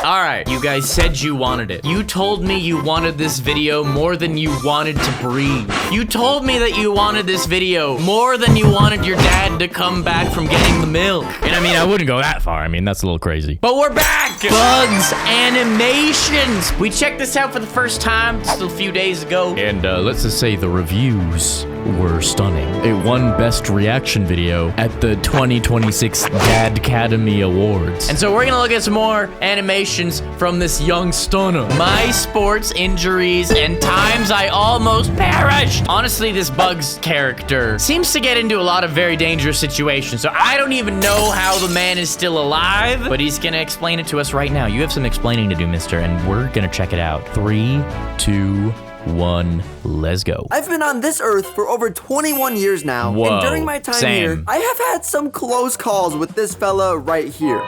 All right, you guys said you wanted it. You told me you wanted this video more than you wanted to breathe. You told me that you wanted this video more than you wanted your dad to come back from getting the milk. And I mean, I wouldn't go that far. I mean, that's a little crazy. But we're back! BugsAnimations! We checked this out for the first time just a few days ago. And let's just say the reviews were stunning. It won Best Reaction Video at the 2026 Dad Academy Awards. And so we're gonna look at some more animations from this young stunner. My sports injuries and times I almost perished. Honestly, this Bugs character seems to get into a lot of very dangerous situations, so I don't even know how the man is still alive, but he's gonna explain it to us right now. You have some explaining to do, mister, and we're gonna check it out. 3, 2, 1, let's go. I've been on this earth for over 21 years now. Whoa, and during my time here, I have had some close calls with this fella right here.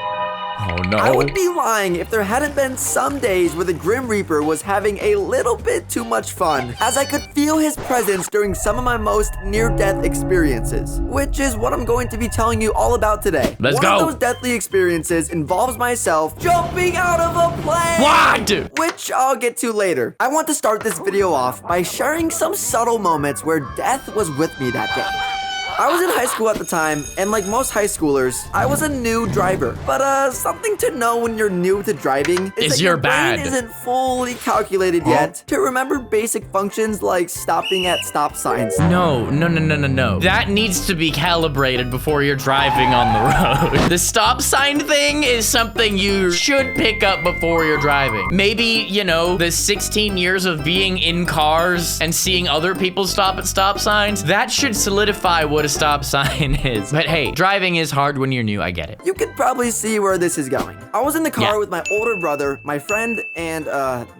Oh no. I would be lying if there hadn't been some days where the Grim Reaper was having a little bit too much fun, as I could feel his presence during some of my most near-death experiences, which is what I'm going to be telling you all about today. Let's go. One of those deathly experiences involves myself jumping out of a plane. What? Which I'll get to later. I want to start this video off by sharing some subtle moments where death was with me that day. I was in high school at the time, and like most high schoolers, I was a new driver. But something to know when you're new to driving is that your brain isn't fully calculated yet to remember basic functions like stopping at stop signs. No. That needs to be calibrated before you're driving on the road. The stop sign thing is something you should pick up before you're driving. Maybe, you know, the 16 years of being in cars and seeing other people stop at stop signs, that should solidify what a stop sign is. But hey, driving is hard when you're new, I get it. You could probably see where this is going. I was in the car with my older brother, my friend, and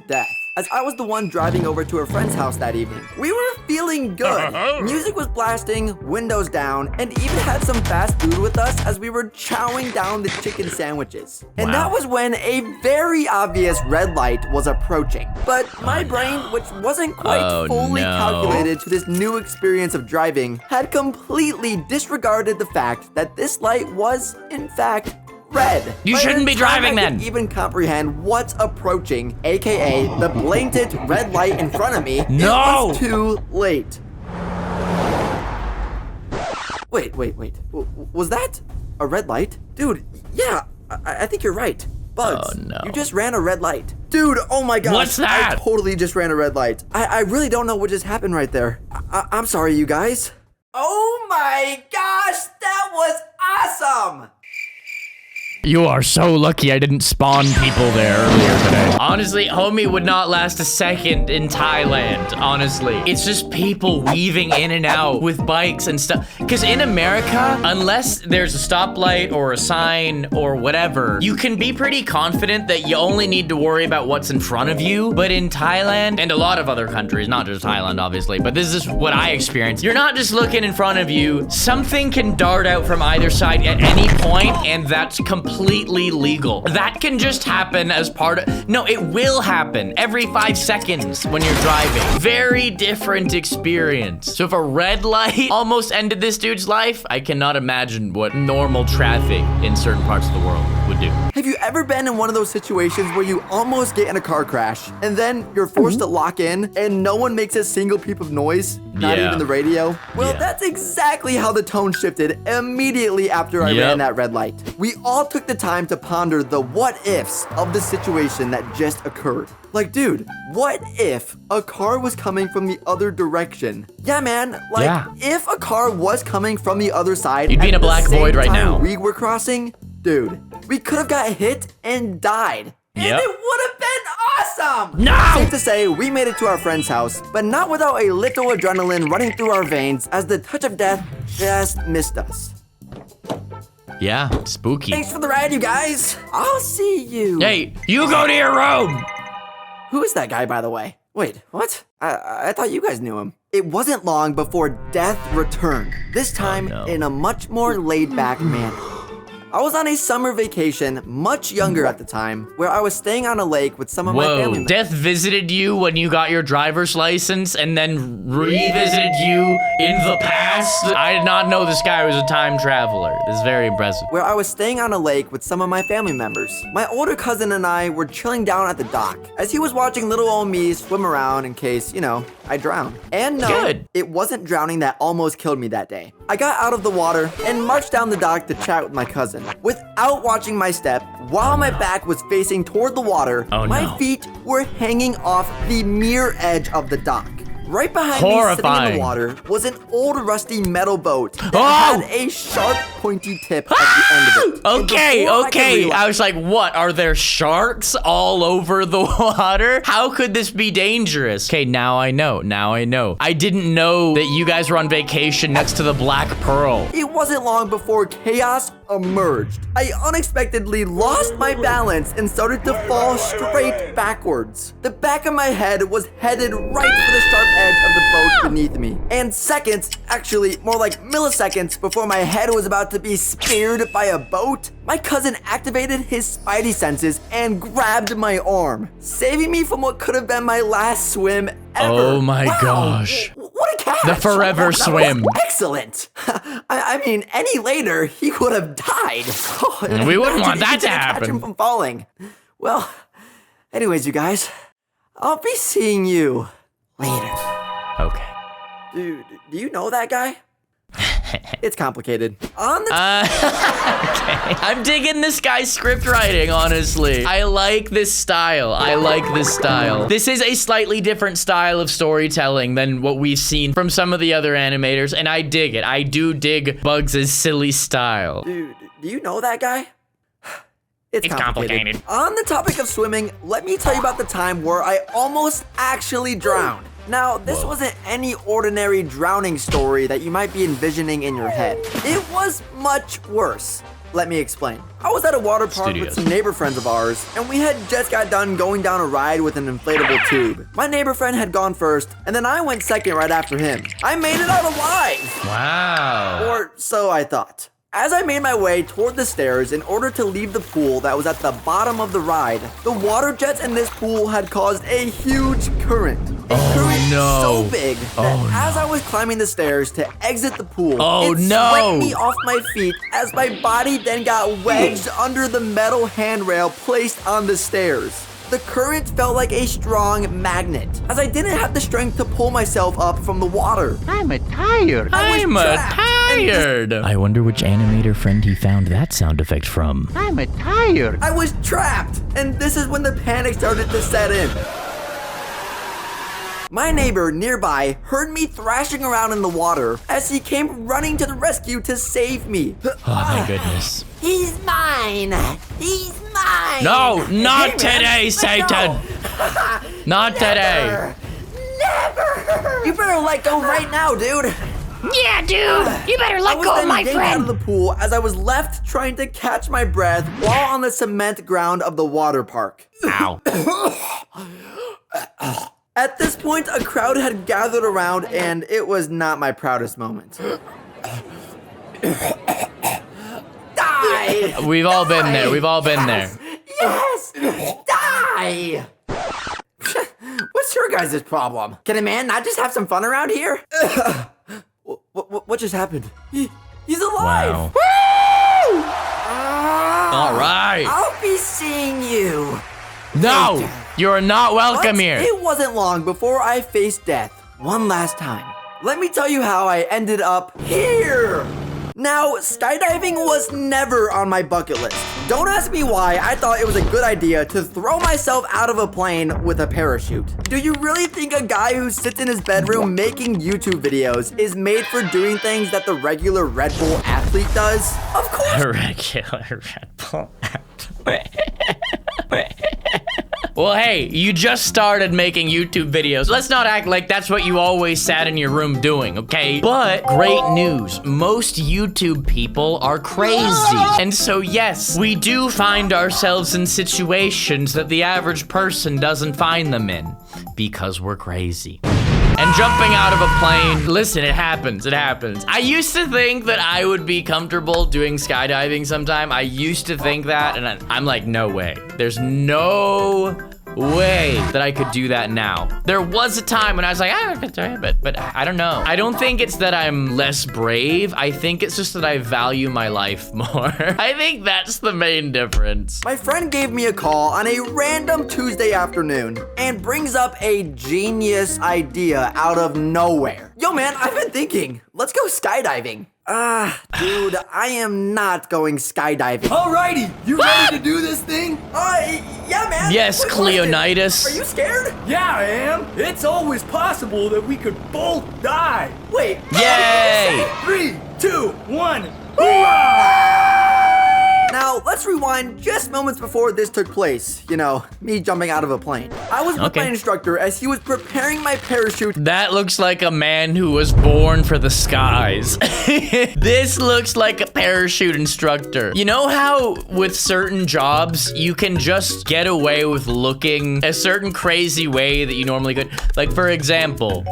Death, as I was the one driving over to a friend's house that evening. We were feeling good. Music was blasting, windows down, and even had some fast food with us as we were chowing down the chicken sandwiches. And that was when a very obvious red light was approaching. But my brain, which wasn't quite fully calculated to this new experience of driving, had completely disregarded the fact that this light was, in fact, red. You shouldn't be driving then. I didn't even comprehend what's approaching, aka the blatant red light in front of me. No! It was too late. Wait. Was that a red light? Dude, yeah, I think you're right. Bugs, oh, no. You just ran a red light. Dude, oh my gosh. What's that? I totally just ran a red light. I really don't know what just happened right there. I'm sorry, you guys. Oh my gosh, that was awesome! You are so lucky I didn't spawn people there earlier today. Honestly, homie would not last a second in Thailand, honestly. It's just people weaving in and out with bikes and stuff. Because in America, unless there's a stoplight or a sign or whatever, you can be pretty confident that you only need to worry about what's in front of you. But in Thailand, and a lot of other countries, not just Thailand, obviously, but this is what I experienced. You're not just looking in front of you. Something can dart out from either side at any point, and that's completely legal. That can just happen as part of, no, it will happen every 5 seconds when you're driving. Very different experience. So if a red light almost ended this dude's life, I cannot imagine what normal traffic in certain parts of the world would do. Have you ever been in one of those situations where you almost get in a car crash and then you're forced to lock in and no one makes a single peep of noise? Not even the radio? Well, that's exactly how the tone shifted immediately after I ran that red light. We all took the time to ponder the what-ifs of the situation that just occurred. Like, dude, what if a car was coming from the other direction? Yeah, man, like, if a car was coming from the other side, you'd be in a black void right now. We were crossing, dude, we could have got hit and died. And it would have been awesome! No! Safe to say, we made it to our friend's house, but not without a little adrenaline running through our veins as the touch of death just missed us. Yeah, spooky. Thanks for the ride, you guys. I'll see you. Hey, you go to your room! Who is that guy, by the way? Wait, what? I thought you guys knew him. It wasn't long before death returned, this time in a much more laid-back manner. I was on a summer vacation, much younger at the time, where I was staying on a lake with some of my family Whoa, members. Death visited you when you got your driver's license and then revisited you in the past? I did not know this guy was a time traveler. This is very impressive. Where I was staying on a lake with some of my family members. My older cousin and I were chilling down at the dock as he was watching little old me swim around in case, you know, I drowned. And no, Good. it wasn't drowning that almost killed me that day. I got out of the water and marched down the dock to chat with my cousin. Without watching my step, while my back was facing toward the water, my feet were hanging off the mirror edge of the dock. Right behind me, sitting in the water, was an old rusty metal boat that had a sharp, pointy tip at the end of it. Okay. I was like, what? Are there sharks all over the water? How could this be dangerous? Okay, now I know. I didn't know that you guys were on vacation next to the Black Pearl. It wasn't long before chaos emerged. I unexpectedly lost my balance and started to fall straight backwards. The back of my head was headed right for the sharp edge of the boat beneath me. And seconds, actually more like milliseconds before my head was about to be speared by a boat, my cousin activated his spidey senses and grabbed my arm, saving me from what could have been my last swim ever. Oh my gosh. What a catch! The forever swim. Excellent. I mean, any later, he would have died. We wouldn't want that to happen. Catch him from falling. Well, anyways, you guys, I'll be seeing you later. Okay. Dude, do you know that guy? It's complicated. On the Okay. I'm digging this guy's script writing, honestly. I like this style. This is a slightly different style of storytelling than what we've seen from some of the other animators, and I dig it. I do dig Bugs' silly style. Dude, do you know that guy? It's complicated. On the topic of swimming, let me tell you about the time where I almost actually drowned. Now, this wasn't any ordinary drowning story that you might be envisioning in your head. It was much worse. Let me explain. I was at a water park with some neighbor friends of ours, and we had just got done going down a ride with an inflatable tube. My neighbor friend had gone first, and then I went second right after him. I made it out alive! Wow. Or so I thought. As I made my way toward the stairs in order to leave the pool that was at the bottom of the ride, the water jets in this pool had caused a huge current. A current so big that as I was climbing the stairs to exit the pool, it swept me off my feet as my body then got wedged under the metal handrail placed on the stairs. The current felt like a strong magnet, as I didn't have the strength to pull myself up from the water. I'm tired. I wonder which animator friend he found that sound effect from. I'm tired. I was trapped, and this is when the panic started to set in. My neighbor nearby heard me thrashing around in the water as he came running to the rescue to save me. Oh my goodness. He's mine! He's mine! No, not today, Satan! Not today. Never! You better let go right now, dude! Yeah, dude! You better let go of my out of friend! the pool as I was left trying to catch my breath while on the cement ground of the water park. Ow. At this point, a crowd had gathered around, and it was not my proudest moment. Die! We've all been there. Yes! Die! What's your guys' problem? Can a man not just have some fun around here? What just happened? He's alive! Wow. Woo! All right. I'll be seeing you. No, later. you're not welcome But here. it wasn't long before I faced death one last time. Let me tell you how I ended up here. Now, skydiving was never on my bucket list. Don't ask me why I thought it was a good idea to throw myself out of a plane with a parachute. Do you really think a guy who sits in his bedroom making YouTube videos is made for doing things that the regular Red Bull athlete does? Of course. A regular Red Bull athlete. Well, hey, you just started making YouTube videos. Let's not act like that's what you always sat in your room doing, okay? But great news, most YouTube people are crazy. And so yes, we do find ourselves in situations that the average person doesn't find them in because we're crazy. And jumping out of a plane, listen, it happens. I used to think that I would be comfortable doing skydiving sometime. I used to think that, and I'm like, no way. There's no way that I could do that now. There was a time when I was like, I could do it, but I don't know. I don't think it's that I'm less brave. I think it's just that I value my life more. I think that's the main difference. My friend gave me a call on a random Tuesday afternoon and brings up a genius idea out of nowhere. Yo, man, I've been thinking, let's go skydiving. Dude, I am not going skydiving. Alrighty, you ready to do this thing? Yeah, man. Yes, Quick question. Cleonidas. Are you scared? Yeah, I am. It's always possible that we could both die. Wait. Yay! 3, 2, 1. Hoorah! Now, let's rewind just moments before this took place. You know, me jumping out of a plane. I was with my instructor as he was preparing my parachute. That looks like a man who was born for the skies. This looks like a parachute instructor. You know how with certain jobs, you can just get away with looking a certain crazy way that you normally could? Like, for example,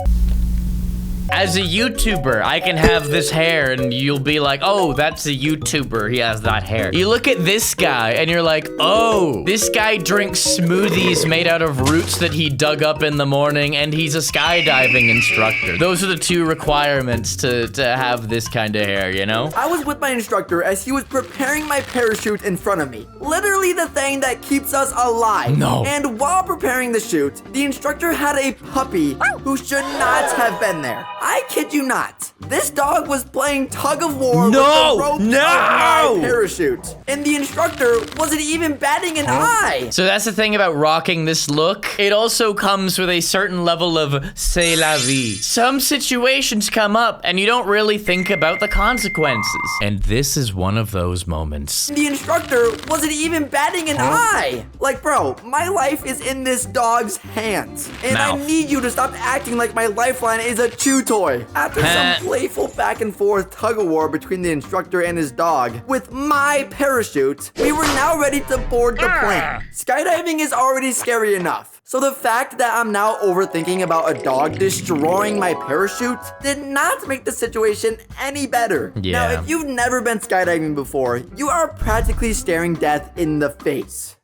as a YouTuber, I can have this hair and you'll be like, oh, that's a YouTuber. He has that hair. You look at this guy and you're like, oh, this guy drinks smoothies made out of roots that he dug up in the morning and he's a skydiving instructor. Those are the two requirements to have this kind of hair, you know? I was with my instructor as he was preparing my parachute in front of me. Literally the thing that keeps us alive. No. And while preparing the chute, the instructor had a puppy who should not have been there. I kid you not. This dog was playing tug of war with the rope of my parachute. And the instructor wasn't even batting an eye. So that's the thing about rocking this look. It also comes with a certain level of c'est la vie. Some situations come up and you don't really think about the consequences. And this is one of those moments. The instructor wasn't even batting an eye. Like, bro, my life is in this dog's hands. And I need you to stop acting like my lifeline is a chew toy. After some playful back and forth tug of war between the instructor and his dog, with my parachute, we were now ready to board the plane. Skydiving is already scary enough. So the fact that I'm now overthinking about a dog destroying my parachute did not make the situation any better. Now, if you've never been skydiving before, you are practically staring death in the face.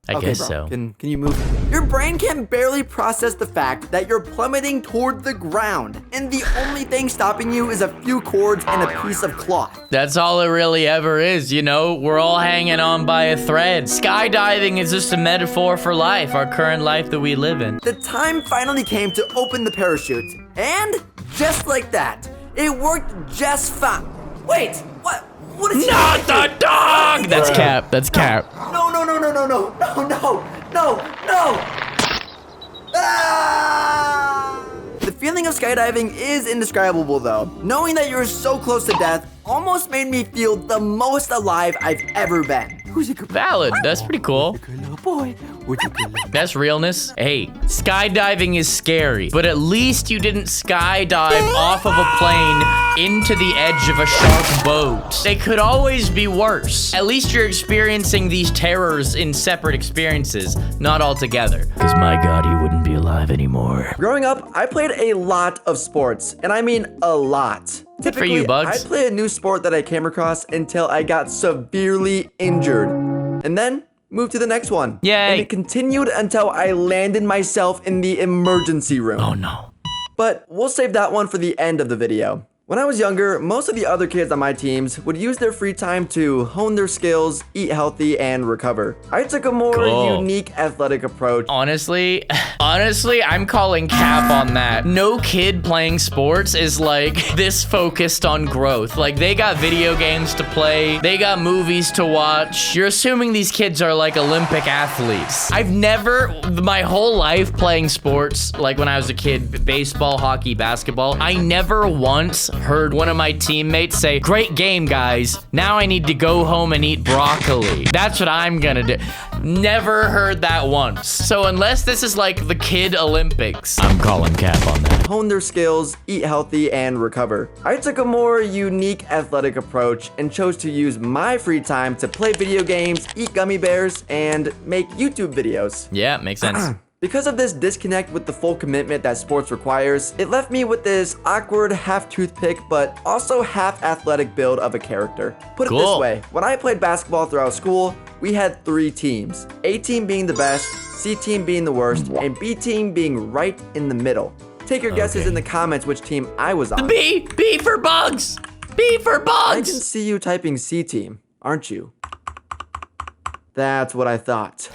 I guess so. Can you move? Your brain can barely process the fact that you're plummeting toward the ground, and the only thing stopping you is a few cords and a piece of cloth. That's all it really ever is, you know? We're all hanging on by a thread. Skydiving is just a metaphor for life, our current life that we live in. The time finally came to open the parachute, and just like that, it worked just fine. Wait, what? What is Not the dog! That's Cap. That's Cap. No. Ah! The feeling of skydiving is indescribable though. Knowing that you're so close to death almost made me feel the most alive I've ever been. Valid. That's pretty cool. That's realness. Hey, skydiving is scary, but at least you didn't skydive off of a plane into the edge of a shark boat. They could always be worse. At least you're experiencing these terrors in separate experiences, not all together. Because my God, he wouldn't be alive anymore. Growing up, I played a lot of sports, and I mean a lot. Good for you, Bugs. I'd play a new sport that I came across until I got severely injured. And then moved to the next one. Yay. And it continued until I landed myself in the emergency room. Oh no. But we'll save that one for the end of the video. When I was younger, most of the other kids on my teams would use their free time to hone their skills, eat healthy, and recover. I took a more unique athletic approach. Honestly, I'm calling cap on that. No kid playing sports is like this focused on growth. Like they got video games to play, they got movies to watch. You're assuming these kids are like Olympic athletes. I've never, my whole life playing sports, like when I was a kid, baseball, hockey, basketball, I never once heard one of my teammates say, "Great game, guys. Now I need to go home and eat broccoli." That's what I'm gonna do. Never heard that once. So unless this is like the kid Olympics, I'm calling cap on that. Hone their skills, eat healthy, and recover. I took a more unique athletic approach and chose to use my free time to play video games, eat gummy bears, and make YouTube videos. Yeah, makes sense. Because of this disconnect with the full commitment that sports requires, it left me with this awkward half toothpick but also half athletic build of a character. Put it this way, when I played basketball throughout school, we had 3 teams. A team being the best, C team being the worst, and B team being right in the middle. Take your guesses in the comments which team I was on. B for bugs! B for bugs! I can see you typing C team, aren't you? That's what I thought.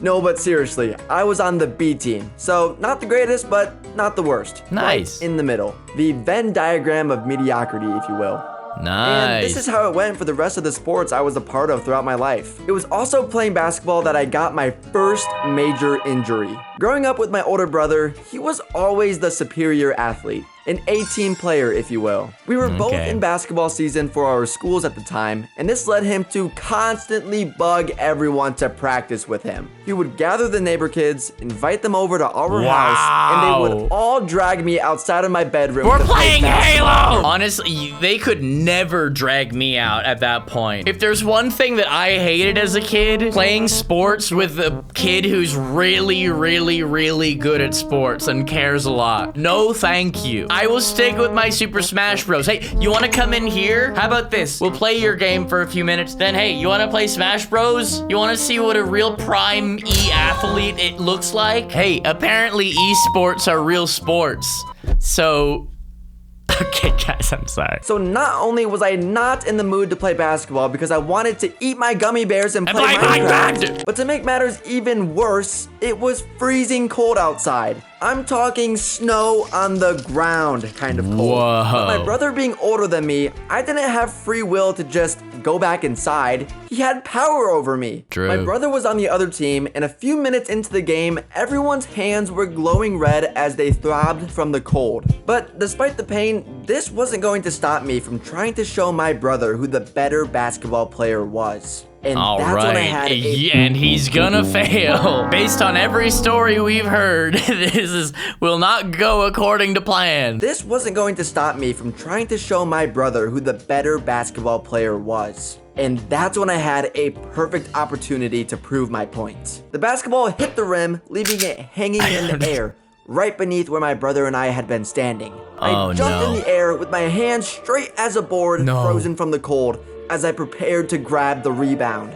No, but seriously, I was on the B team. So, not the greatest, but not the worst. Nice. Right in the middle. The Venn diagram of mediocrity, if you will. Nice. And this is how it went for the rest of the sports I was a part of throughout my life. It was also playing basketball that I got my first major injury. Growing up with my older brother, he was always the superior athlete. An A-team player, if you will. We were both in basketball season for our schools at the time, and this led him to constantly bug everyone to practice with him. He would gather the neighbor kids, invite them over to our house, and they would all drag me outside of my bedroom. We're playing Halo! Honestly, they could never drag me out at that point. If there's one thing that I hated as a kid, playing sports with a kid who's really good at sports and cares a lot. No, thank you. I will stick with my Super Smash Bros. Hey, you want to come in here? How about this? We'll play your game for a few minutes. Then, hey, you want to play Smash Bros? You want to see what a real prime E-athlete it looks like? Hey, apparently esports are real sports. So... Okay, guys, I'm sorry. So not only was I not in the mood to play basketball because I wanted to eat my gummy bears and play Minecraft, but to make matters even worse, it was freezing cold outside. I'm talking snow on the ground kind of cold. Whoa. But my brother being older than me, I didn't have free will to just go back inside. He had power over me. True. My brother was on the other team, and a few minutes into the game, everyone's hands were glowing red as they throbbed from the cold. But despite the pain, this wasn't going to stop me from trying to show my brother who the better basketball player was. And that's when I had and he's gonna fail. Based on every story we've heard, will not go according to plan. This wasn't going to stop me from trying to show my brother who the better basketball player was. And that's when I had a perfect opportunity to prove my point. The basketball hit the rim, leaving it hanging in the air, right beneath where my brother and I had been standing. I jumped in the air with my hands straight as a board, frozen from the cold, as I prepared to grab the rebound.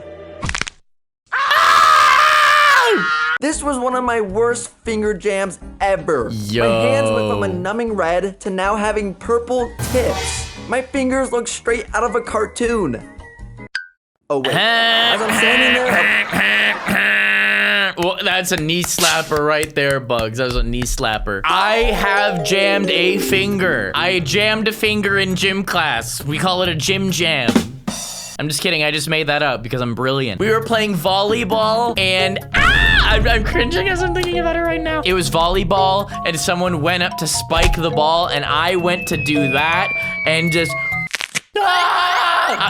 This was one of my worst finger jams ever. My hands went from a numbing red to now having purple tips. My fingers look straight out of a cartoon. Oh wait, as I'm standing there... Well, that's a knee slapper right there, Bugs. That was a knee slapper. I have jammed a finger. I jammed a finger in gym class. We call it a gym jam. I'm just kidding. I just made that up because I'm brilliant. We were playing volleyball and I'm cringing as I'm thinking about it right now. It was volleyball and someone went up to spike the ball and I went to do that and just...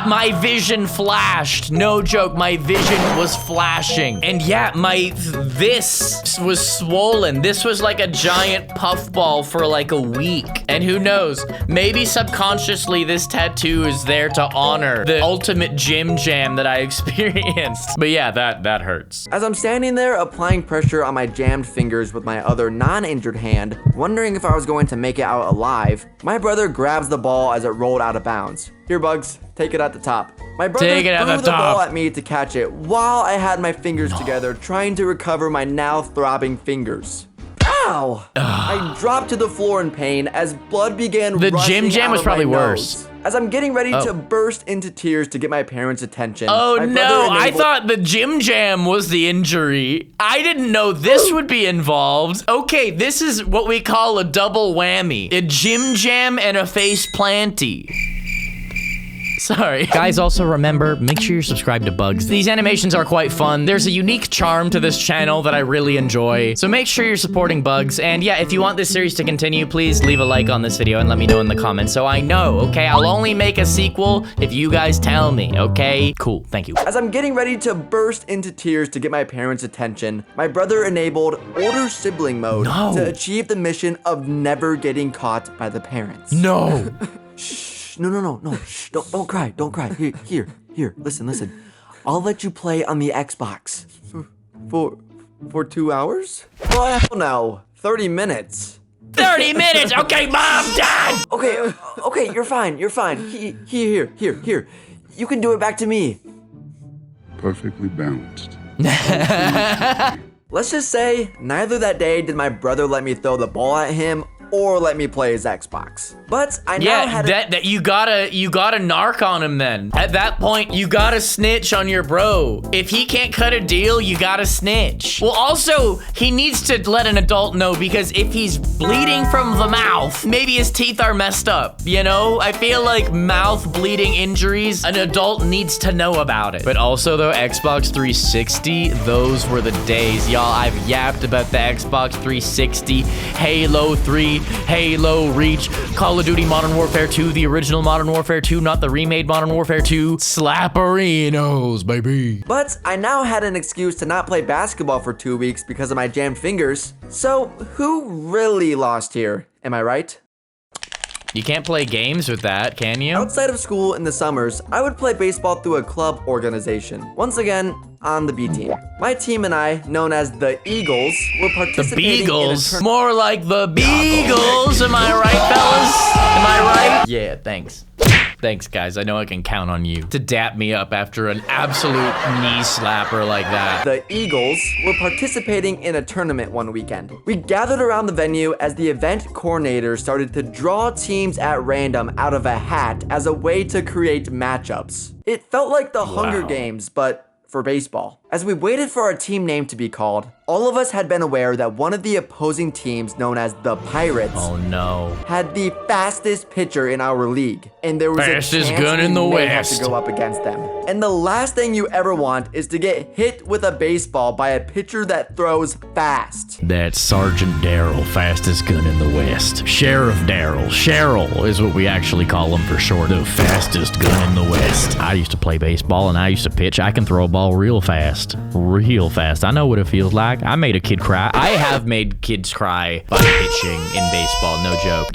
My vision flashed. No joke, my vision was flashing. And yeah, this was swollen. This was like a giant puffball for like a week. And who knows, maybe subconsciously this tattoo is there to honor the ultimate gym jam that I experienced. But yeah, that hurts. As I'm standing there applying pressure on my jammed fingers with my other non-injured hand, wondering if I was going to make it out alive, my brother grabs the ball as it rolled out of bounds. Here, Bugs, take it at the top. My brother threw the ball at me to catch it while I had my fingers together, trying to recover my now throbbing fingers. Ow! I dropped to the floor in pain as blood began rushing out of my nose. The gym jam was probably worse. As I'm getting ready to burst into tears to get my parents' attention. Oh no, I thought the gym jam was the injury. I didn't know this would be involved. Okay, this is what we call a double whammy. A gym jam and a face planty. Sorry. Guys, also remember, make sure you're subscribed to Bugs. These animations are quite fun. There's a unique charm to this channel that I really enjoy. So make sure you're supporting Bugs. And yeah, if you want this series to continue, please leave a like on this video and let me know in the comments so I know, okay? I'll only make a sequel if you guys tell me, okay? Cool, thank you. As I'm getting ready to burst into tears to get my parents' attention, my brother enabled older sibling mode to achieve the mission of never getting caught by the parents. No. Shh. No. Shh, don't cry. Here. Listen. I'll let you play on the Xbox. For 2 hours? Oh, hell no. 30 minutes. 30 minutes. Okay, Mom, Dad. Okay, you're fine. Here. You can do it back to me. Perfectly balanced. Let's just say, neither that day did my brother let me throw the ball at him or let me play his Xbox. But I now had you gotta narc on him then. At that point, you gotta snitch on your bro. If he can't cut a deal, you gotta snitch. Well, also, he needs to let an adult know, because if he's bleeding from the mouth, maybe his teeth are messed up, you know? I feel like mouth bleeding injuries, an adult needs to know about it. But also though, Xbox 360, those were the days. Y'all, I've yapped about the Xbox 360, Halo 3, Halo Reach, Call of Duty Modern Warfare 2, the original Modern Warfare 2, not the remade Modern Warfare 2. Slapperinos, baby. But I now had an excuse to not play basketball for 2 weeks because of my jammed fingers. So who really lost here? Am I right? You can't play games with that, can you? Outside of school in the summers, I would play baseball through a club organization. Once again, on the B team. My team and I, known as the Eagles, were participating Beagles. More like the Beagles. Am I right, fellas? Am I right? Yeah, thanks. Thanks, guys. I know I can count on you to dap me up after an absolute knee slapper like that. The Eagles were participating in a tournament one weekend. We gathered around the venue as the event coordinator started to draw teams at random out of a hat as a way to create matchups. It felt like the Hunger Games, but for baseball. As we waited for our team name to be called, all of us had been aware that one of the opposing teams, known as the Pirates, had the fastest pitcher in our league, and there was fastest a chance gun in the we may have West to go up against them. And the last thing you ever want is to get hit with a baseball by a pitcher that throws fast. That's Sergeant Daryl, fastest gun in the West. Sheriff Daryl. Cheryl is what we actually call him for short. The fastest gun in the West. I used to play baseball and I used to pitch. I can throw a ball real fast. Real fast. I know what it feels like. I made a kid cry. I have made kids cry by pitching in baseball, no joke.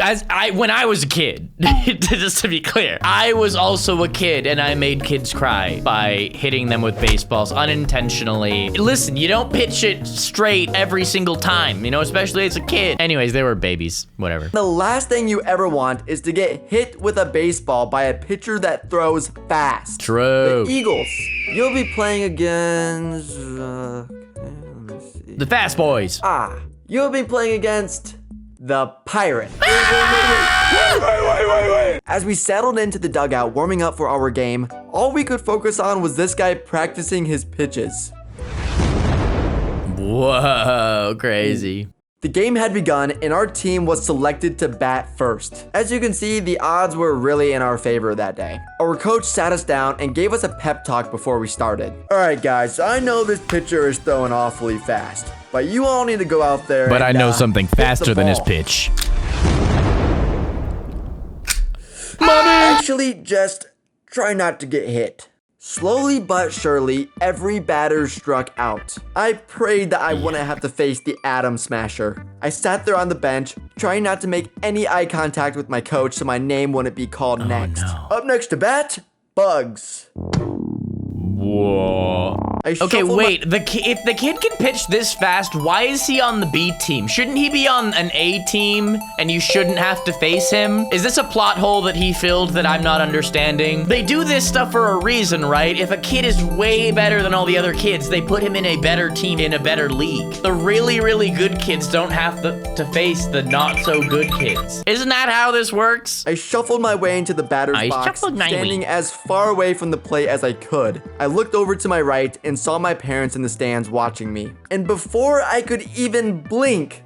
When I was a kid, just to be clear, I was also a kid and I made kids cry by hitting them with baseballs unintentionally. Listen, you don't pitch it straight every single time, you know, especially as a kid. Anyways, they were babies, whatever. The last thing you ever want is to get hit with a baseball by a pitcher that throws fast. True. The Eagles. You'll be playing against... let me see. The Fast Boys. You'll be playing against the Pirates. Wait. As we settled into the dugout warming up for our game, all we could focus on was this guy practicing his pitches. Whoa, crazy. The game had begun and our team was selected to bat first. As you can see, the odds were really in our favor that day. Our coach sat us down and gave us a pep talk before we started. All right, guys, I know this pitcher is throwing awfully fast, but you all need to go out there But and, I know something faster than his pitch. Actually, just try not to get hit. Slowly but surely, every batter struck out. I prayed that I wouldn't have to face the Atom Smasher. I sat there on the bench, trying not to make any eye contact with my coach so my name wouldn't be called next. No. Up next to bat, Bugs. Whoa. Okay, wait. If the kid can pitch this fast, why is he on the B team? Shouldn't he be on an A team and you shouldn't have to face him? Is this a plot hole that he filled that I'm not understanding? They do this stuff for a reason, right? If a kid is way better than all the other kids, they put him in a better team in a better league. The really, really good kids don't have to face the not so good kids. Isn't that how this works? I shuffled my way into the batter's box, standing as far away from the plate as I could. I looked over to my right and saw my parents in the stands watching me. And before I could even blink,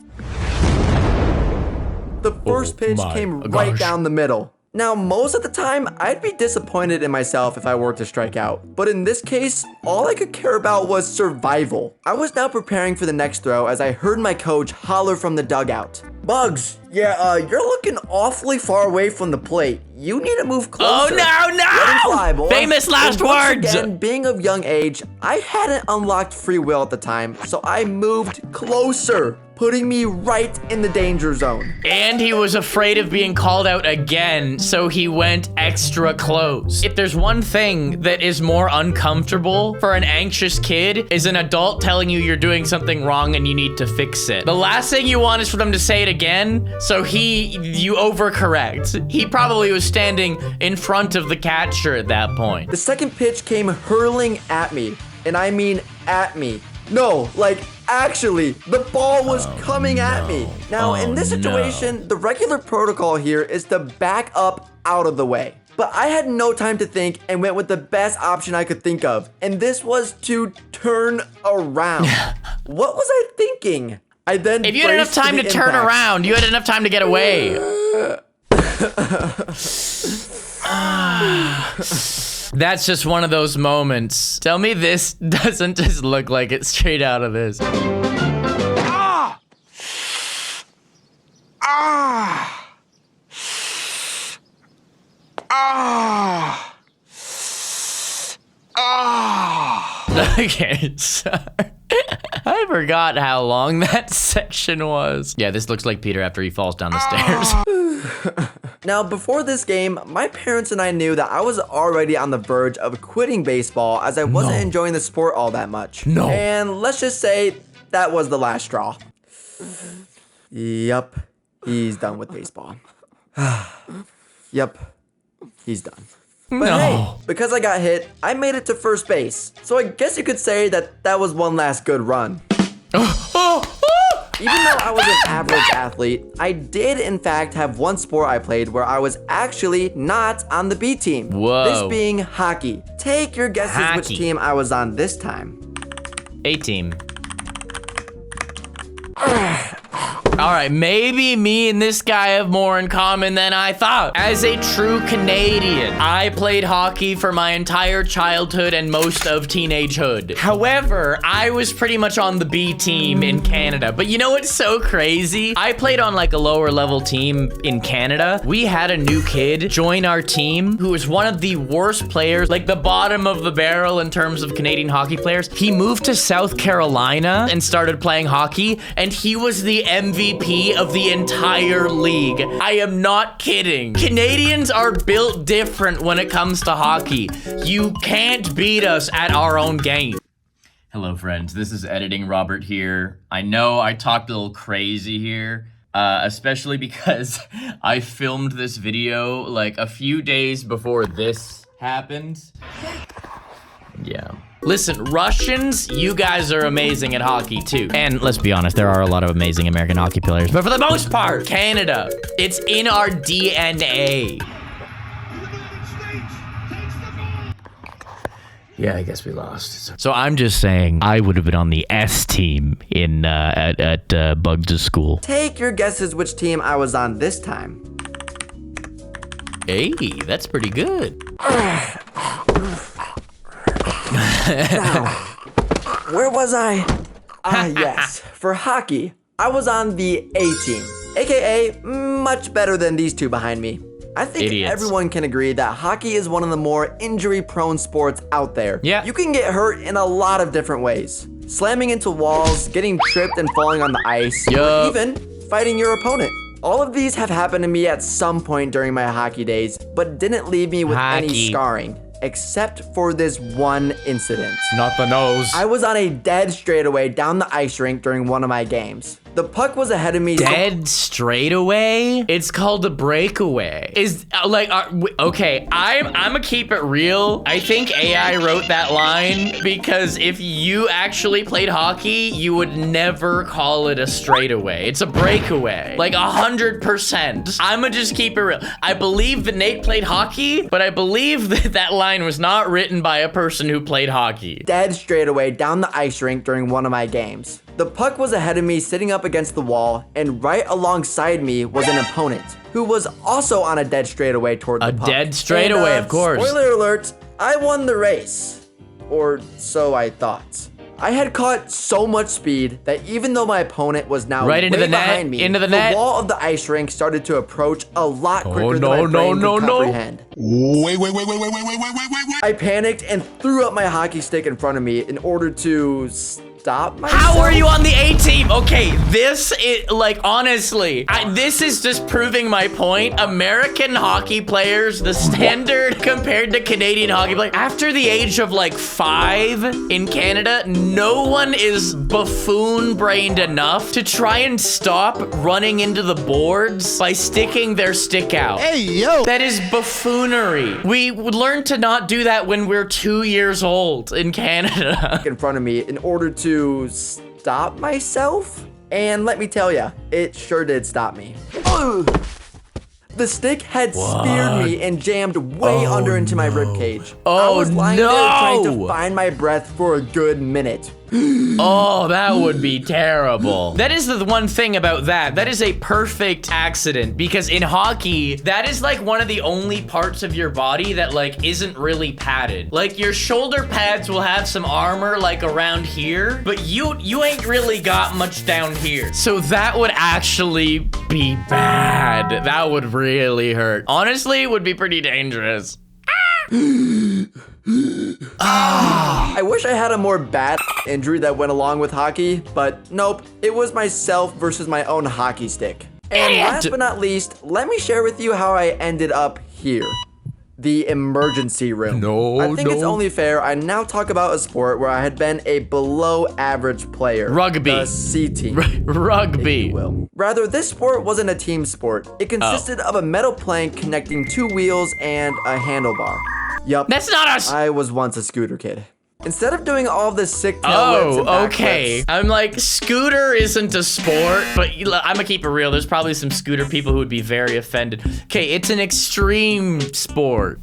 the first pitch came right down the middle. Now, most of the time, I'd be disappointed in myself if I were to strike out. But in this case, all I could care about was survival. I was now preparing for the next throw as I heard my coach holler from the dugout. Bugs, Yeah, you're looking awfully far away from the plate. You need to move closer. Oh, no, no! Let him fly, boy. Famous last And once words. Again, being of young age, I hadn't unlocked free will at the time, so I moved closer, putting me right in the danger zone. And he was afraid of being called out again, so he went extra close. If there's one thing that is more uncomfortable for an anxious kid, is an adult telling you you're doing something wrong and you need to fix it. The last thing you want is for them to say it again, so you overcorrect. He probably was standing in front of the catcher at that point. The second pitch came hurling at me, and I mean at me. No, like, actually, the ball was coming at me. Now, in this situation, the regular protocol here is to back up out of the way. But I had no time to think and went with the best option I could think of. And this was to turn around. What was I thinking? I then If you had enough time to turn around, you had enough time to get away. That's just one of those moments. Tell me this doesn't just look like it's straight out of this. Ah! Ah! Ah! Ah! Okay, sorry. I forgot how long that section was. Yeah, this looks like Peter after he falls down the stairs. Now, before this game, my parents and I knew that I was already on the verge of quitting baseball as I wasn't enjoying the sport all that much. No. And let's just say that was the last straw. Yup, he's done with baseball. Yup, he's done. But hey, because I got hit, I made it to first base. So I guess you could say that that was one last good run. Even though I was an average athlete, I did in fact have one sport I played where I was actually not on the B team. Whoa. This being hockey. Take your guesses Hockey. which team I was on this time. A-team. All right, maybe me and this guy have more in common than I thought. As a true Canadian, I played hockey for my entire childhood and most of teenagehood. However, I was pretty much on the B team in Canada. But you know what's so crazy? I played on like a lower level team in Canada. We had a new kid join our team who was one of the worst players, like the bottom of the barrel in terms of Canadian hockey players. He moved to South Carolina and started playing hockey, and he was the MVP of the entire league. I am not kidding. Canadians are built different when it comes to hockey. You can't beat us at our own game. Hello friends, this is Editing Robert here. I know I talked a little crazy here, especially because I filmed this video like a few days before this happened. Yeah. Listen, Russians, you guys are amazing at hockey too. And let's be honest, there are a lot of amazing American hockey players. But for the most part, Canada, it's in our DNA. Yeah, I guess we lost. So I'm just saying, I would have been on the S team in at Bugs' school. Take your guesses which team I was on this time. Hey, that's pretty good. Now, where was I? Yes, for hockey, I was on the A team, aka much better than these two behind me. I think Idiots. everyone can agree that hockey is one of the more injury-prone sports out there. Yeah. You can get hurt in a lot of different ways. Slamming into walls, getting tripped and falling on the ice, or Yup. even fighting your opponent. All of these have happened to me at some point during my hockey days, but didn't leave me with any Hockey. scarring. Except for this one incident. Not the nose. I was on a dead straightaway down the ice rink during one of my games. The puck was ahead of me. Dead straightaway? It's called a breakaway. Okay, I'm gonna keep it real. I think AI wrote that line because if you actually played hockey, you would never call it a straightaway. It's a breakaway, like 100%. I'ma just keep it real. I believe that Nate played hockey, but I believe that that line was not written by a person who played hockey. Dead straightaway down the ice rink during one of my games. The puck was ahead of me sitting up against the wall, and right alongside me was an opponent who was also on a dead straightaway toward the puck. A dead straightaway, And, of course. Spoiler alert, I won the race. Or so I thought. I had caught so much speed that even though my opponent was now Right into way the net, behind me, into the net. wall of the ice rink started to approach a lot quicker no, than my no, brain no, could no. comprehend. Wait. I panicked and threw up my hockey stick in front of me in order to stop myself. How are you on the A team? Okay, this is like, honestly, this is just proving my point. American hockey players, the standard compared to Canadian hockey players, after the age of like 5 in Canada, no one is buffoon-brained enough to try and stop running into the boards by sticking their stick out. Hey, yo. That is buffoonery. We learned to not do that when we're 2 years old in Canada. In front of me in order to stop myself, and let me tell ya, it sure did stop me. Ugh. The stick had speared me and jammed way under into my ribcage. I was lying there trying to find my breath for a good minute. Oh, that would be terrible. That is the one thing about that. That is a perfect accident because in hockey, that is like one of the only parts of your body that like isn't really padded. Like your shoulder pads will have some armor like around here, but you ain't really got much down here. So that would actually be bad. That would really hurt. Honestly, it would be pretty dangerous. I wish I had a more bad injury that went along with hockey, but nope, it was myself versus my own hockey stick. And last but not least, let me share with you how I ended up here. The emergency room. I think it's only fair I now talk about a sport where I had been a below average player. Rugby. The C team. Rugby. If you will. Rather, this sport wasn't a team sport. It consisted of a metal plank connecting 2 wheels and a handlebar. Yup. That's not us. I was once a scooter kid. Instead of doing all this sick tail whips and backflips, okay. I'm like, scooter isn't a sport, but I'm gonna keep it real. There's probably some scooter people who would be very offended. Okay, it's an extreme sport.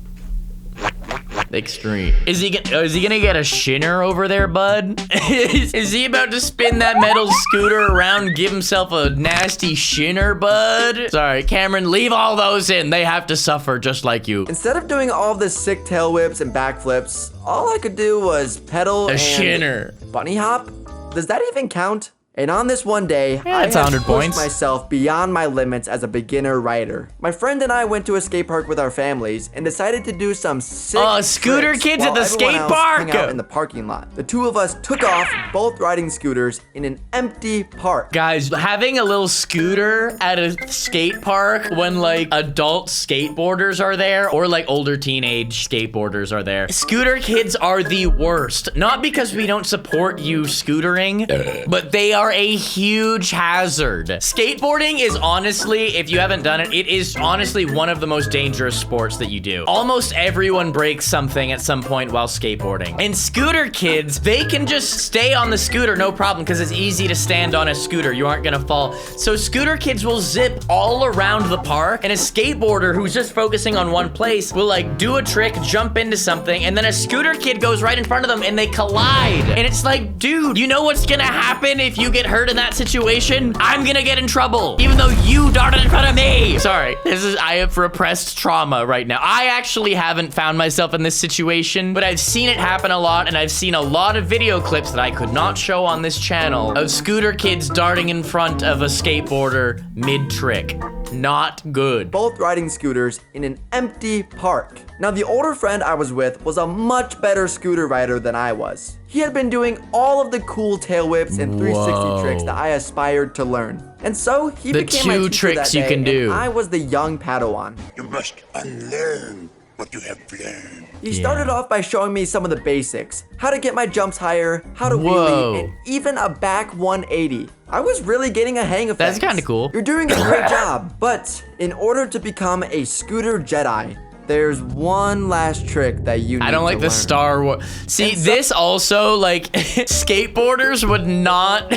Extreme. Is he gonna get a shinner over there, bud? is he about to spin that metal scooter around and give himself a nasty shinner, bud? Sorry, Cameron, leave all those in. They have to suffer just like you. Instead of doing all this sick tail whips and backflips, all I could do was pedal and shinner. Bunny hop? Does that even count? And on this one day, I that's had 100 pushed points. myself beyond my limits as a beginner rider. My friend and I went to a skate park with our families and decided to do some sick scooter tricks kids at while the everyone skate else park. hung out in the parking lot. The two of us took off, both riding scooters in an empty park. Guys, having a little scooter at a skate park when like adult skateboarders are there or like older teenage skateboarders are there. Scooter kids are the worst. Not because we don't support you scootering, but they are a huge hazard. Skateboarding is honestly, if you haven't done it, it is honestly one of the most dangerous sports that you do. Almost everyone breaks something at some point while skateboarding. And scooter kids, they can just stay on the scooter, no problem, because it's easy to stand on a scooter. You aren't gonna fall. So scooter kids will zip all around the park, and a skateboarder who's just focusing on one place will like do a trick, jump into something, and then a scooter kid goes right in front of them and they collide. And it's like, dude, you know what's gonna happen if you get hurt in that situation? I'm gonna get in trouble, even though you darted in front of me. Sorry, I have repressed trauma right now. I actually haven't found myself in this situation, but I've seen it happen a lot, and I've seen a lot of video clips that I could not show on this channel of scooter kids darting in front of a skateboarder mid-trick. Not good. Both riding scooters in an empty park. Now, the older friend I was with was a much better scooter rider than I was. He had been doing all of the cool tail whips and 360 tricks that I aspired to learn. And so he became my teacher tricks that you day, can do. and I was the young Padawan. You must unlearn what you have learned. He started off by showing me some of the basics. How to get my jumps higher, how to wheelie, and even a back 180. I was really getting a hang of That's things. kind of cool. You're doing a great job. But in order to become a scooter Jedi, there's one last trick that you need to learn. I don't like the Star Wars. See, this also, like, skateboarders would not.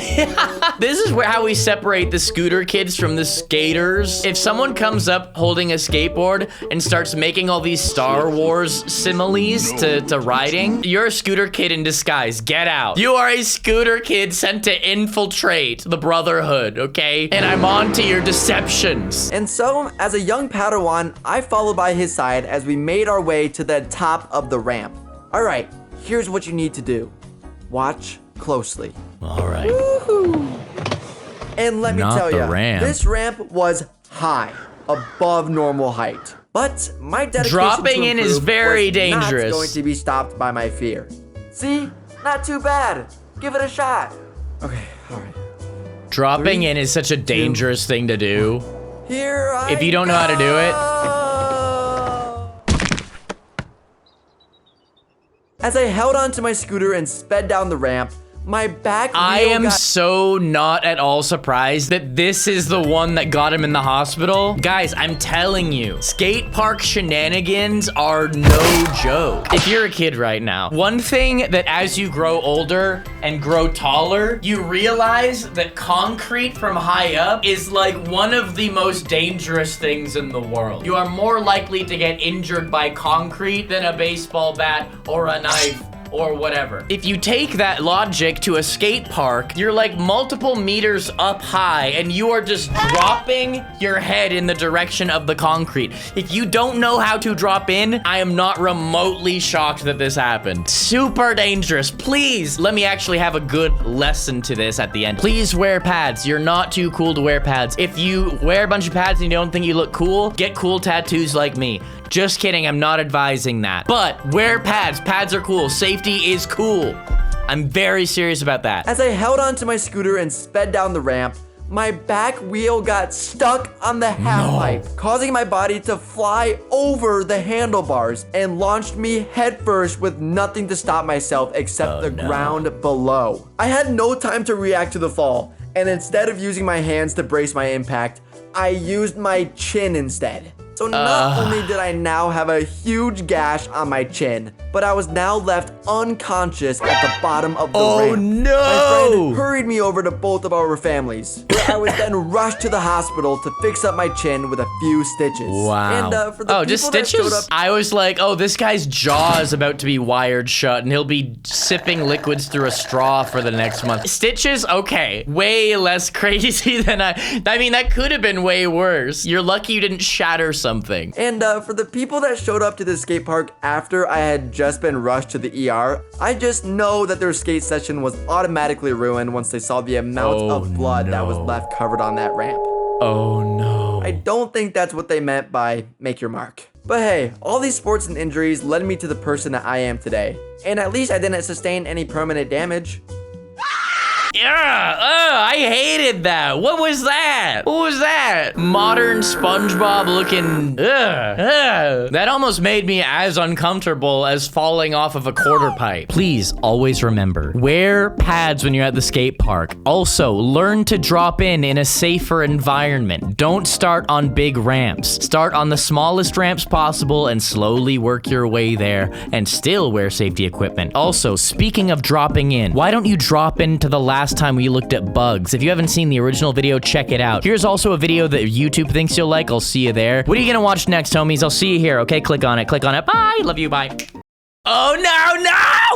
This is how we separate the scooter kids from the skaters. If someone comes up holding a skateboard and starts making all these Star Wars similes to riding, you're a scooter kid in disguise. Get out. You are a scooter kid sent to infiltrate the Brotherhood, okay? And I'm on to your deceptions. And so, as a young Padawan, I followed by his side as we made our way to the top of the ramp. All right, here's what you need to do. Watch closely. All right. And let me Not tell the you, ramp. this ramp was high, above normal height. But my dedication Dropping to in is improve very was dangerous. not going to be stopped by my fear. See? Not too bad. Give it a shot. Okay, all right. Dropping 3, in is such a dangerous thing to do. Here I If you don't know how to do it. As I held onto my scooter and sped down the ramp, my back I wheel am got so not at all surprised that this is the one that got him in the hospital. Guys, I'm telling you, skate park shenanigans are no joke. If you're a kid right now, one thing that as you grow older and grow taller, you realize that concrete from high up is like one of the most dangerous things in the world. You are more likely to get injured by concrete than a baseball bat or a knife or whatever. If you take that logic to a skate park, you're like multiple meters up high and you are just dropping your head in the direction of the concrete. If you don't know how to drop in, I am not remotely shocked that this happened. Super dangerous. Please let me actually have a good lesson to this at the end. Please wear pads. You're not too cool to wear pads. If you wear a bunch of pads and you don't think you look cool, get cool tattoos like me. Just kidding, I'm not advising that. But wear pads. Pads are cool. Safety is cool. I'm very serious about that. As I held onto my scooter and sped down the ramp, my back wheel got stuck on the half pipe, causing my body to fly over the handlebars and launched me headfirst with nothing to stop myself except the ground below. I had no time to react to the fall, and instead of using my hands to brace my impact, I used my chin instead. So not only did I now have a huge gash on my chin, but I was now left unconscious at the bottom of the ramp. Oh no! My friend hurried me over to both of our families, where I was then rushed to the hospital to fix up my chin with a few stitches. Wow. And for the just people that showed stitches? up, I was like, oh, this guy's jaw is about to be wired shut and he'll be sipping liquids through a straw for the next month. Stitches? Okay. Way less crazy than I mean, that could have been way worse. You're lucky you didn't shatter something. And for the people that showed up to the skate park after I had just been rushed to the ER, I just know that their skate session was automatically ruined once they saw the amount of blood that was left covered on that ramp. Oh no. I don't think that's what they meant by make your mark. But hey, all these sports and injuries led me to the person that I am today. And at least I didn't sustain any permanent damage. Yeah, I hated that. What was that? What was that? Modern SpongeBob looking, That almost made me as uncomfortable as falling off of a quarter pipe. Please always remember, wear pads when you're at the skate park. Also, learn to drop in a safer environment. Don't start on big ramps. Start on the smallest ramps possible and slowly work your way there and still wear safety equipment. Also, speaking of dropping in, why don't you drop into the last time we looked at bugs? If you haven't seen the original video, check it out. Here's also a video that YouTube thinks you'll like. I'll see you there. What are you gonna watch next, homies? I'll see you here, okay? Click on it. Click on it. Bye. Love you. Bye. Oh, no, no!